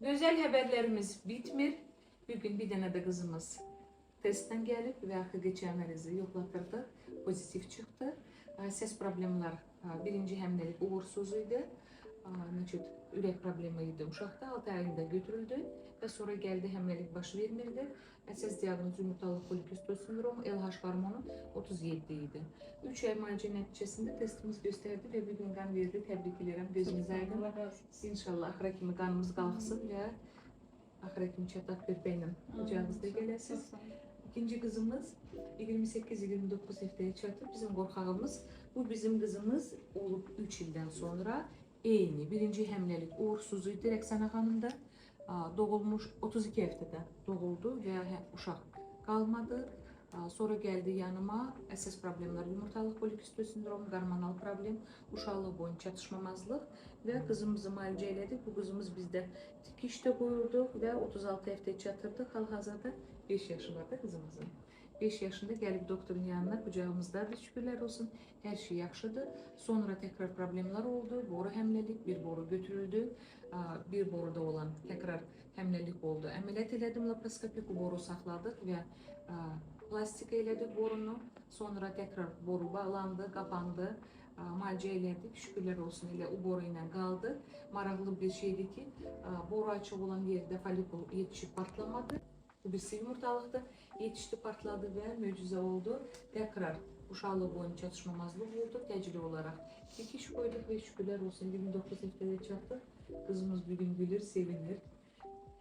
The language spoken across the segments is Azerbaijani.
Güzel haberlerimiz bitmir. Bugün bir tane de kızımız testten gelip ve AKG analizi yoklattırdık. Pozitif çıktı. Ses problemler birinci hemlelik uğursuzuydu. Ürek problemiydi. Uşakta 6 ayında götürüldü ve sonra geldi hemlelik baş vermirdi. Əsas diagnoz yumurtalık polikistos sindromu, LH hormonu 37 idi. 3 ay müalicə nəticəsində testimiz gösterdi ve bir gün qan verdi. Təbrik ederim. Gözümüz aydın. İnşallah axıra kimi qanımız qalxsın ve axıra kimi çataq bir beynin ocağınızda gələsiniz. İkinci kızımız 28-29 haftaya çatıb. Bizim qorxağımız bu bizim kızımız olub 3 ildən sonra eyni birinci həmləlik uğursuzuydu Rəqsana xanımda. Doğulmuş 32 haftada doğuldu ve uşaq qalmadı. Sonra geldi yanıma əsas problemler yumurtalık polikistos sindromu, hormonal problem, uşaqlığı boyun çatışmamazlıq ve kızımızı müalicə elədik. Bu kızımız bizde tikişdə qoyurduq ve 36 haftaya çatırdıq. Hal-hazırda 5 yaşı var da kızımızın. 5 yaşında gelip doktorun yanına kucağımızdadır, şükürler olsun. Her şey yaxşıdır. Sonra tekrar problemler oldu. Boru hemlelik, bir boru götürüldü. Bir boruda olan tekrar hemlelik oldu. Əməliyyat elədim, laparoskopik boru saxladıq ve plastik elədik borunu. Sonra tekrar boru bağlandı, kapandı. Müalicə elədik, şükürler olsun elə o boru ilə qaldı. Maraqlı bir şeydi ki, boru açıq olan yerdə folikul yetişib partlamadı. Bu bir yumurtalıqda yetişti, partladı ve möcüzə oldu. Tekrar uşaqlığı boyun çatışmamazlıq oldu. Təcili olarak dikiş koyduk ve şükürler olsun 29 haftaya çattık. Kızımız bugün gülür, sevinir.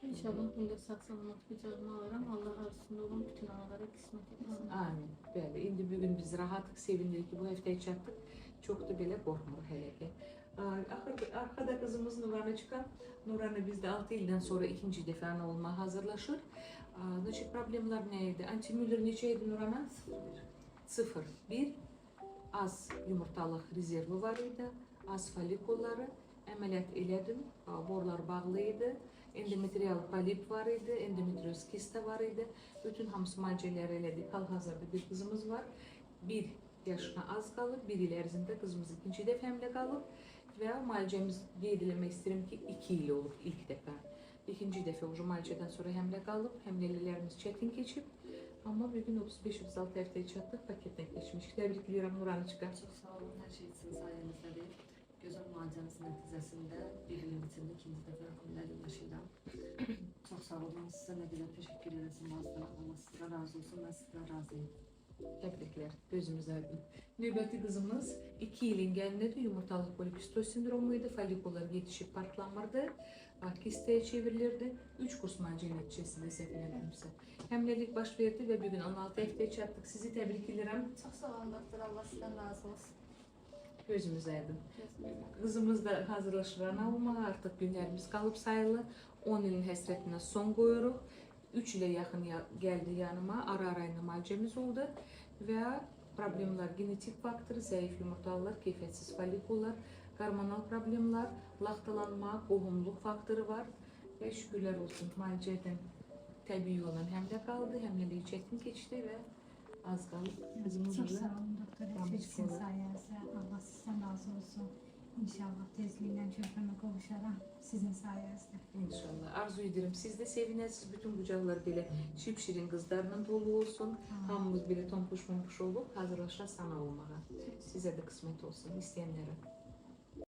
İnşallah bunda sağ-salamat kucağıma alaram. Allah arasında olan bütün analara kısmet etsin. Amin. Bəli, indi bugün biz rahatıq, sevindik ki bu haftaya çattık. Çok da belə qorxmuruq hələ ki. Arkada kızımız Nurana çıkan. Nurana bizde 6 ildən sonra ikinci defa ana olmaya hazırlaşır. Problemler neydi? Antimüller neçəydi Nurana? 0. 1. Az yumurtalıq rezervi var idi. Az folikulları. Əməliyyat elədim. Borlar bağlıydı. Endometrial polip var idi. Endometrioz kista var idi. Bütün hamısı müalicələr elədik. Hal-hazırda bir kızımız var. 1 yaşına az qalıb. 1 il ərzində kızımız ikinci dəfə həmlə qalıb. Və müalicəmiz qeyd eləmək istəyirəm ki 2 il olub ilk dəfə. İkinci dəfə müalicədən sonra həmlə qalıb. Həmləlilərimiz çətin keçib. Ama bugün 35-36 haftaya çattık, paketten geçmiş. Tebrik ediyorum Nurhan'cığım. Çok sağ olun, her şey için sayenizde. Gözüm müalicəmizin nəticəsində bir ilin içində ikinci dəfə hamiləlik yaşayıram. Çok sağ olun, size ne qədər teşekkür ederim. Allah sizden razı olsun, ben sizden razıyım. Tebrikler, gözümüz aydın. Növbəti kızımız 2 ilin gəlinidir, yumurtalık polikistos sindromuydu, folikullar yetişip partlanmırdı, kisteye çevrilirdi. 3 kurs müalicə nəticəsində səhv eləmirəmsə. Həmləlik baş verdi ve bugün 16 haftaya çattık. Sizi tebrik ederim. Çok sağ olun doktor. Allah sizden razı olsun. Gözümüz aydın. Kızımız da hazırlaşır ana olmağa, artık günlerimiz kalıp sayılı. 10 ilin həsrətinə son qoyuruq. 3 ile yakın geldi yanıma, ara ile müalicəmiz oldu ve problemler genetik faktör, zayıf yumurtalar, keyfiyetsiz folikullar, hormonal problemler, laxtalanma, qohumluq faktoru var ve şükürler olsun müalicədən təbii olan həmlə qaldı, həmləliyi çətin keçdi ve az qalıb. Çok sağ olun doktor. Sizin sayenizde Allah sizden razı olsun. İnşallah tezliğiyle çözüme kavuşaram sizin sayenizde. İnşallah. Arzu ederim. Siz de sevinəsiniz. Bütün kucaklar belə şipşirin kızlarının dolu olsun. Hamımız belə tompuş mompuş olup hazırlaşa sana olmağa. Size de kısmet olsun isteyenlere.